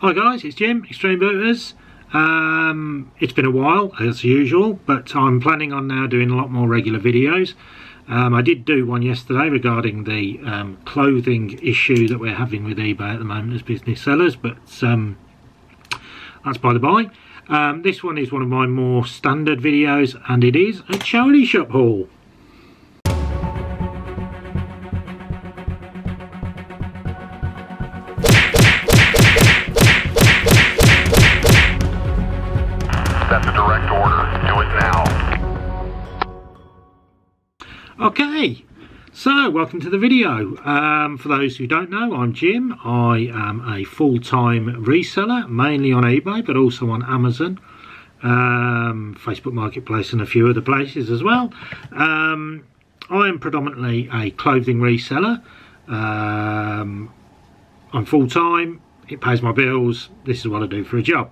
Hi guys, it's Jim, Extreme Booters. It's been a while as usual, but I'm planning on now doing a lot more regular videos. I did do one yesterday regarding the clothing issue that we're having with eBay at the moment as business sellers, but that's by the by. This one is one of my more standard videos, and it is a charity shop haul. That's a direct order. Do it now. Okay, so welcome to the video. For those who don't know, I'm Jim. I am a full-time reseller, mainly on eBay, but also on Amazon, Facebook Marketplace and a few other places as well. I am predominantly a clothing reseller. I'm full-time, it pays my bills, this is what I do for a job.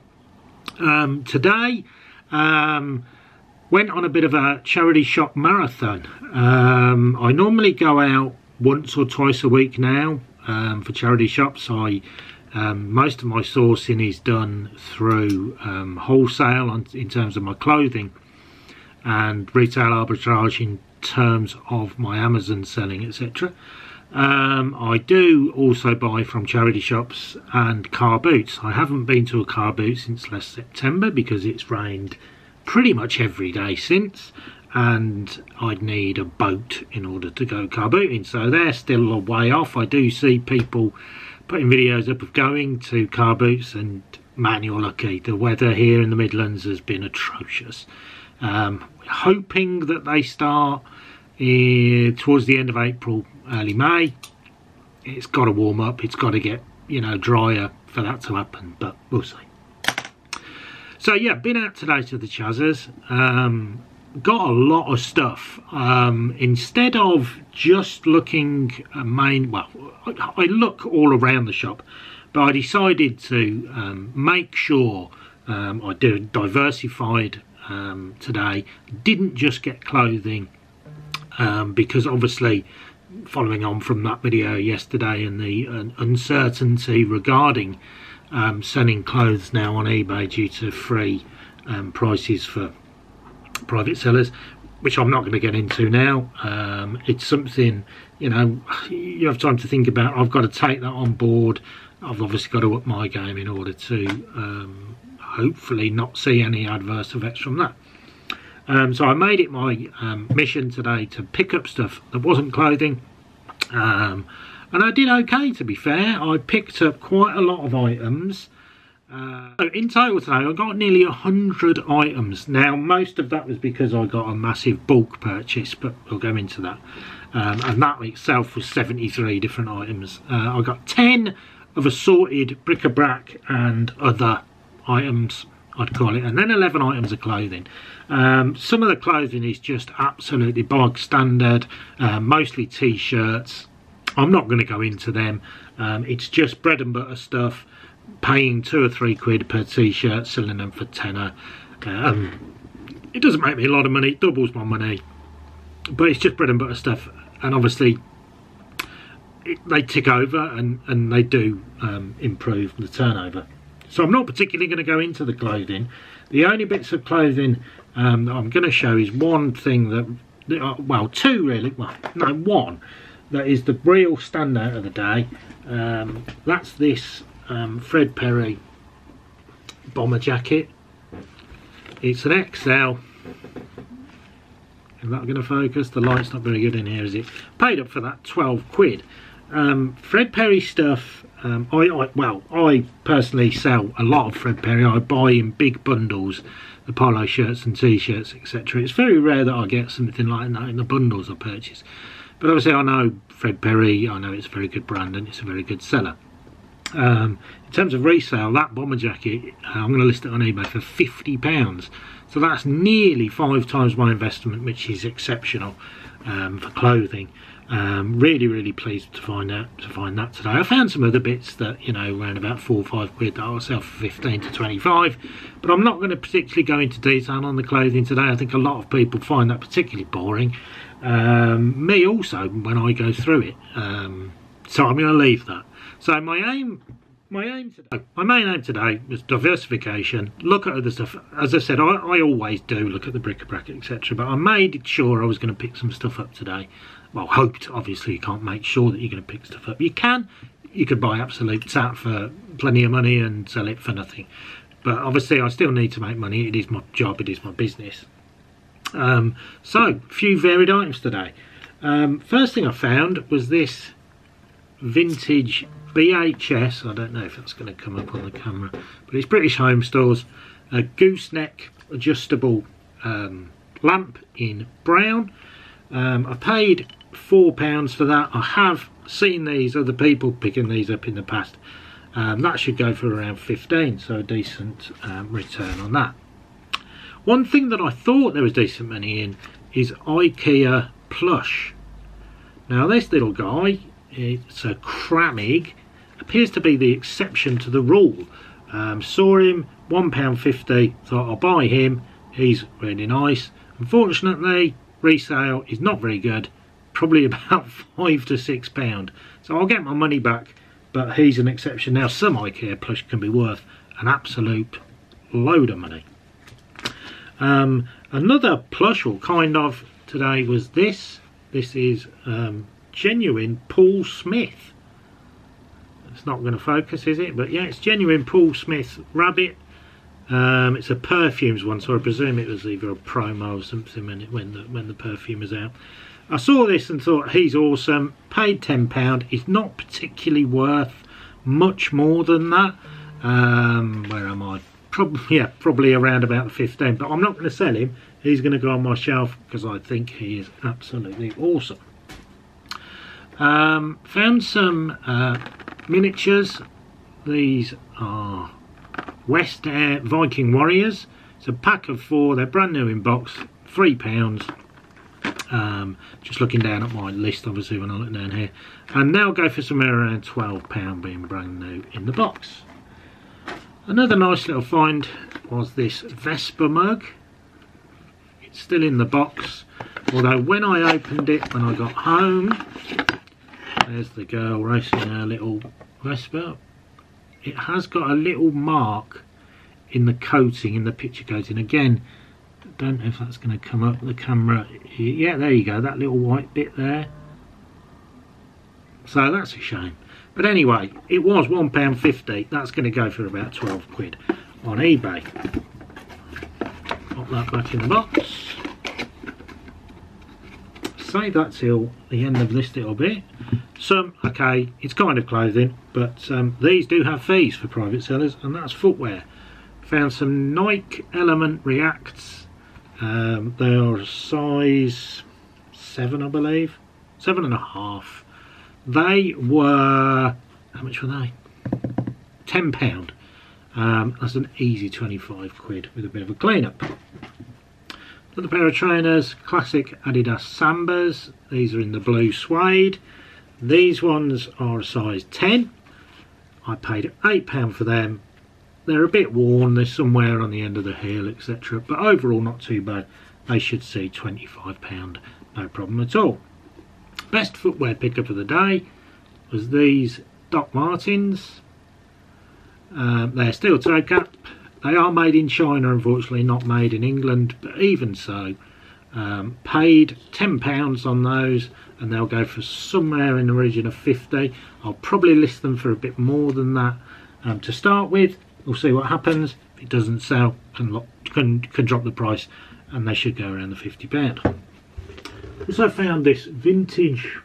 Today went on a bit of a charity shop marathon. I normally go out once or twice a week now for charity shops. Most of my sourcing is done through wholesale in terms of my clothing, and retail arbitrage in terms of my Amazon selling, etc. I do also buy from charity shops and car boots. I haven't been to a car boot since last September because it's rained pretty much every day since, and I'd need a boat in order to go car booting, so they're still a way off. I do see people putting videos up of going to car boots, and man, you're lucky. The weather here in the Midlands has been atrocious. We're hoping that they start towards the end of April, early May. It's got to warm up, it's got to get, you know, drier for that to happen, but we'll see. So yeah, been out today to the Chazzers, got a lot of stuff. Instead of just looking I look all around the shop, but I decided to make sure I did diversified today. Didn't just get clothing, because obviously following on from that video yesterday and the uncertainty regarding selling clothes now on eBay due to free prices for private sellers, which I'm not going to get into now. It's something, you know, you have time to think about. I've got to take that on board. I've obviously got to up my game in order to hopefully not see any adverse effects from that. So I made it my mission today to pick up stuff that wasn't clothing, and I did okay, to be fair. I picked up quite a lot of items. So in total today I got nearly 100 items. Now most of that was because I got a massive bulk purchase, but we'll go into that. And that itself was 73 different items. I got 10 of assorted bric-a-brac and other items, I'd call it, and then 11 items of clothing. Some of the clothing is just absolutely bog standard, mostly t-shirts. I'm not going to go into them. It's just bread and butter stuff, paying £2 or £3 per t-shirt, selling them for tenner. It doesn't make me a lot of money, it doubles my money, but it's just bread and butter stuff, and obviously they tick over and they do improve the turnover. So I'm not particularly going to go into the clothing. The only bits of clothing that I'm going to show is one thing that, well, two really, well, no, one that is the real standout of the day. That's this Fred Perry bomber jacket. It's an XL. Is that going to focus? The light's not very good in here, is it? Paid up for that, 12 quid. Fred Perry stuff. I personally sell a lot of Fred Perry. I buy in big bundles, the polo shirts and t-shirts, etc. It's very rare that I get something like that in the bundles I purchase. But obviously I know Fred Perry, I know it's a very good brand and it's a very good seller. In terms of resale, that bomber jacket, I'm going to list it on eBay for £50. So that's nearly 5 times my investment, which is exceptional for clothing. Really pleased to find that today. I found some other bits that, you know, around about 4 or 5 quid that I'll sell for 15 to 25, but I'm not going to particularly go into detail on the clothing today. I think a lot of people find that particularly boring. Me also when I go through it. So I'm going to leave that. So my aim My main aim today was diversification. Look at other stuff. As I said, I always do look at the bric-a-brac, etc. But I made sure I was going to pick some stuff up today. Well, hoped. Obviously, you can't make sure that you're going to pick stuff up. You can. You could buy absolute tat for plenty of money and sell it for nothing. But obviously, I still need to make money. It is my job. It is my business. So, a few varied items today. First thing I found was this vintage VHS, I don't know if that's going to come up on the camera, but it's British Home Stores, a gooseneck adjustable lamp in brown. I paid £4 for that. I have seen these other people picking these up in the past. That should go for around 15, so a decent return on that. One thing that I thought there was decent money in is IKEA plush. Now this little guy, it's a Cramig, appears to be the exception to the rule. Saw him, £1.50, thought I'll buy him, he's really nice. Unfortunately, resale is not very good, probably about £5 to £6. So I'll get my money back, but he's an exception. Now some IKEA plush can be worth an absolute load of money. Another plush, or kind of, today was this. This is genuine Paul Smith. It's not going to focus, is it? But yeah, it's genuine Paul Smith rabbit. It's a perfumes one, so I presume it was either a promo or something when the perfume was out. I saw this and thought he's awesome. Paid £10. He's not particularly worth much more than that. Where am I? Probably around about the 15. But I'm not going to sell him. He's going to go on my shelf because I think he is absolutely awesome. Found some miniatures. These are West Air Viking Warriors. It's a pack of 4. They're brand new in box. £3. Just looking down at my list, obviously, when I look down here. And now go for somewhere around £12 being brand new in the box. Another nice little find was this Vespa mug. It's still in the box, although when I opened it, when I got home, there's the girl racing her little Vespa. It has got a little mark in the coating, in the picture coating. Again, I don't know if that's going to come up the camera. Yeah, there you go, that little white bit there. So that's a shame. But anyway, it was £1.50. That's going to go for about 12 quid on eBay. Pop that back in the box. Save that till the end of this little bit. Some, okay, it's kind of clothing, but these do have fees for private sellers, and that's footwear. Found some Nike Element Reacts. They are a size 7, I believe, 7.5. They were, how much were they? £10. That's an easy 25 quid with a bit of a clean up. Another pair of trainers, classic Adidas Sambas. These are in the blue suede. These ones are a size 10. I paid £8 for them. They're a bit worn, they're somewhere on the end of the heel, etc. But overall not too bad. They should see £25, no problem at all. Best footwear pickup of the day was these Doc Martens. They're steel toe cap. They are made in China, unfortunately, not made in England, but even so, paid £10 on those, and they'll go for somewhere in the region of 50. I'll probably list them for a bit more than that to start with. We'll see what happens. If it doesn't sell, can drop the price, and they should go around the £50. Also found this vintage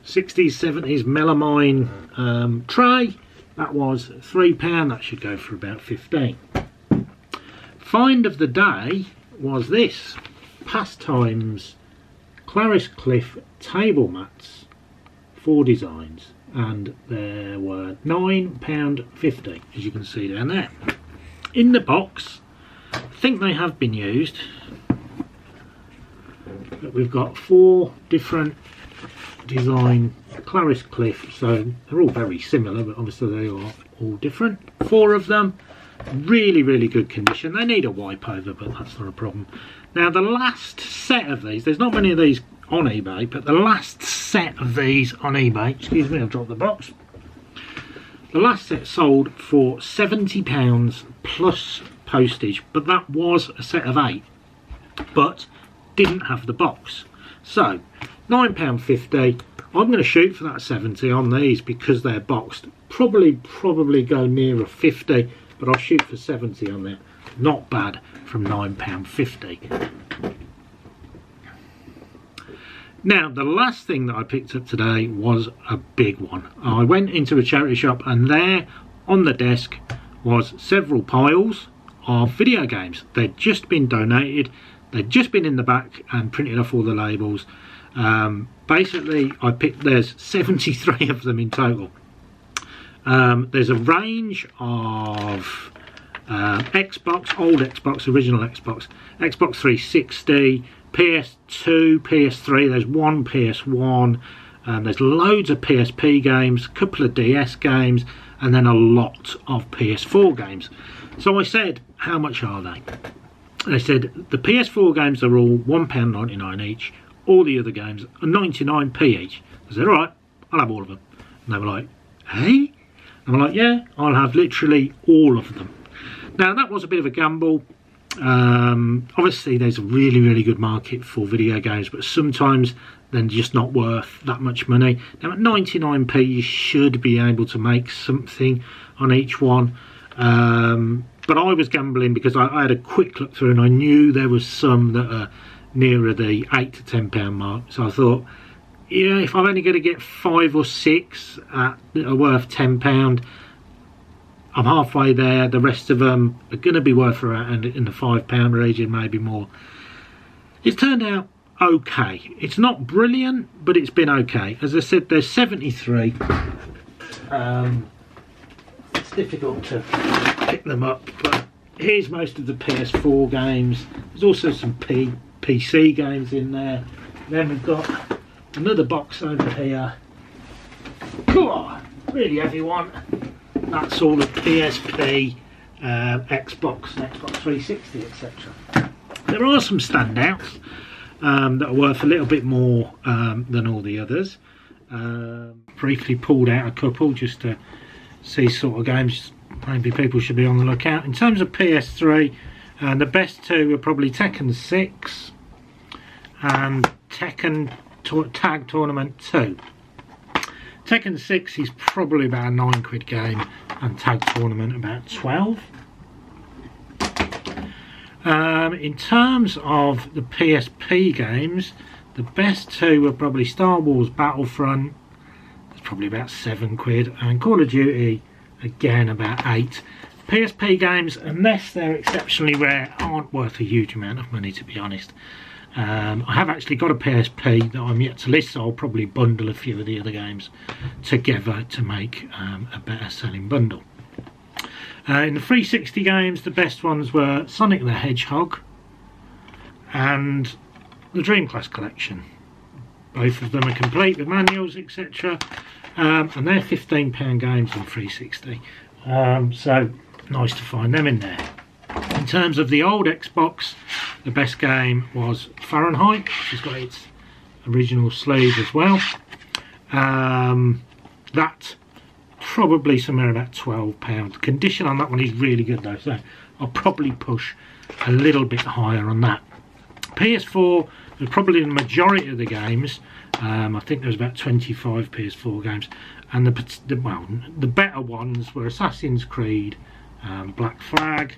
60s 70s melamine tray. That was £3. That should go for about 15. Find of the day was this Pastimes Clarice Cliff table mats, 4 designs, and there were £9.50, as you can see down there. In the box, I think they have been used, but we've got 4 different design Clarice Cliff, so they're all very similar, but obviously they are all different. 4 of them, really good condition. They need a wipe over, but that's not a problem. Now the last set of these, there's not many of these on eBay, but the last set of these on eBay, excuse me, I've dropped the box. The last set sold for £70 plus postage, but that was a set of 8, but didn't have the box. So £9.50. I'm going to shoot for that 70 on these because they're boxed. Probably go nearer 50, but I'll shoot for 70 on there. Not bad from £9.50. Now, the last thing that I picked up today was a big one. I went into a charity shop and there on the desk was several piles of video games. They'd just been donated, they'd just been in the back and printed off all the labels. Basically, there's 73 of them in total. There's a range of Xbox, old Xbox, original Xbox, Xbox 360, PS2, PS3, there's one PS1, there's loads of PSP games, a couple of DS games, and then a lot of PS4 games. So I said, how much are they? They said the PS4 games are all £1.99 each, all the other games are 99p each. I said, alright, I'll have all of them. And they were like, hey? And I'm like, yeah, I'll have literally all of them. Now that was a bit of a gamble. Obviously there's a really good market for video games, but sometimes they're just not worth that much money. Now at 99p you should be able to make something on each one, but I was gambling because I had a quick look through and I knew there was some that are nearer the £8 to £10 mark. So I thought, yeah, if I'm only going to get 5 or 6 that are worth £10, I'm halfway there. The rest of them are going to be worth around in the £5 region, maybe more. It's turned out okay. It's not brilliant, but it's been okay. As I said, there's 73. It's difficult to pick them up, but here's most of the PS4 games. There's also some PC games in there. Then we've got another box over here. Cool, really heavy one. That's all the PSP, Xbox, Xbox 360, etc. There are some standouts that are worth a little bit more than all the others. Briefly pulled out a couple just to see sort of games maybe people should be on the lookout. In terms of PS3, the best two are probably Tekken 6 and Tekken Tag Tournament 2. Tekken 6 is probably about a £9 game and Tag Tournament about 12. In terms of the PSP games, the best two are probably Star Wars Battlefront, it's probably about £7, and Call of Duty again about 8. PSP games, unless they're exceptionally rare, aren't worth a huge amount of money, to be honest. I have actually got a PSP that I'm yet to list, so I'll probably bundle a few of the other games together to make a better selling bundle. In the 360 games, the best ones were Sonic the Hedgehog and the Dream Class collection. Both of them are complete with manuals, etc. And they're £15 games on 360. So nice to find them in there. In terms of the old Xbox, the best game was Fahrenheit, which has got its original sleeve as well. That probably somewhere about £12. Condition on that one is really good though, so I'll probably push a little bit higher on that. PS4, there's probably the majority of the games. I think there's about 25 PS4 games, and the better ones were Assassin's Creed, Black Flag,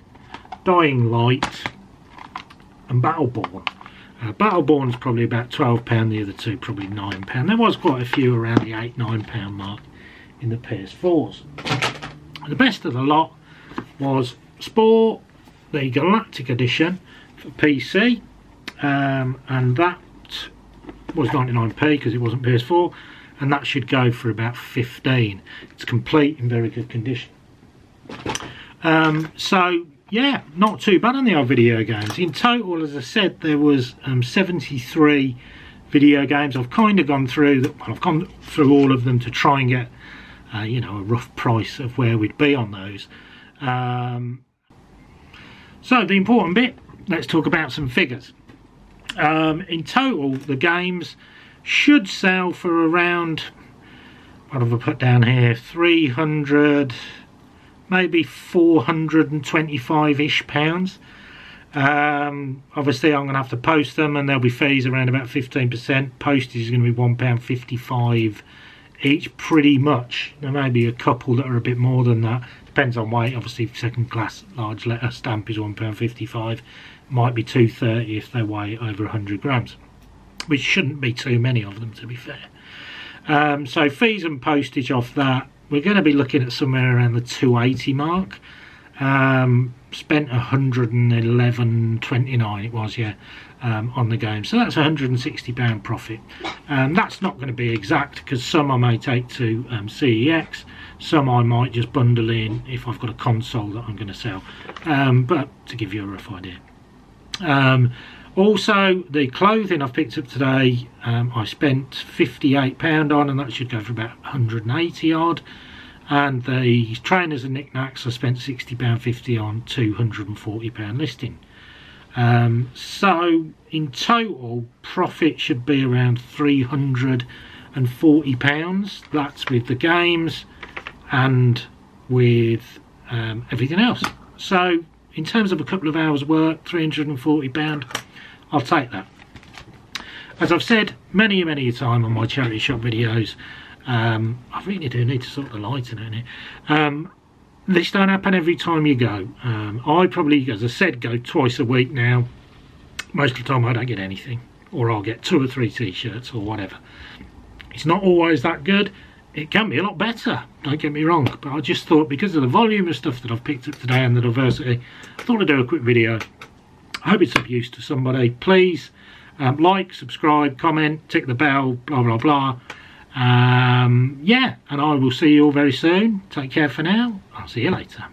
Dying Light and Battleborn. Battleborn's probably about £12, the other two probably £9. There was quite a few around the £8–9 mark in the PS4s. The best of the lot was Sport, the Galactic Edition for PC, and that was 99p because it wasn't PS4, and that should go for about 15. It's complete in very good condition. So yeah, not too bad on the old video games. In total, as I said, there was 73 video games. I've kind of gone through that. Well, I've gone through all of them to try and get you know, a rough price of where we'd be on those. So the important bit, let's talk about some figures. In total, the games should sell for around, what have I put down here? 300, maybe 425-ish pounds. Obviously I'm going to have to post them, and there'll be fees around about 15%. Postage is going to be £1.55 each, pretty much. There may be a couple that are a bit more than that, depends on weight. Obviously second class large letter stamp is £1.55, might be £2.30 if they weigh over 100 grams, which shouldn't be too many of them, to be fair. So fees and postage off that, we're going to be looking at somewhere around the 280 mark. Spent 111.29 it was, yeah, on the game, so that's £160 profit. That's not going to be exact, because some I may take to CEX, some I might just bundle in if I've got a console that I'm going to sell, but to give you a rough idea. Also, the clothing I've picked up today, I spent £58 on, and that should go for about 180 odd. And the trainers and knickknacks I spent £60.50 on, £240 listing. So in total, profit should be around £340. That's with the games and with everything else. So in terms of a couple of hours work, £340, I'll take that. As I've said many a time on my charity shop videos, I really do need to sort the lighting in here. This don't happen every time you go. I probably, as I said, go twice a week now. Most of the time I don't get anything, or I'll get 2 or 3 t-shirts or whatever. It's not always that good. It can be a lot better, don't get me wrong, but I just thought, because of the volume of stuff that I've picked up today and the diversity, I thought I'd do a quick video. I hope it's of use to somebody. Please like, subscribe, comment, tick the bell, blah blah blah. Yeah, and I will see you all very soon. Take care for now. I'll see you later.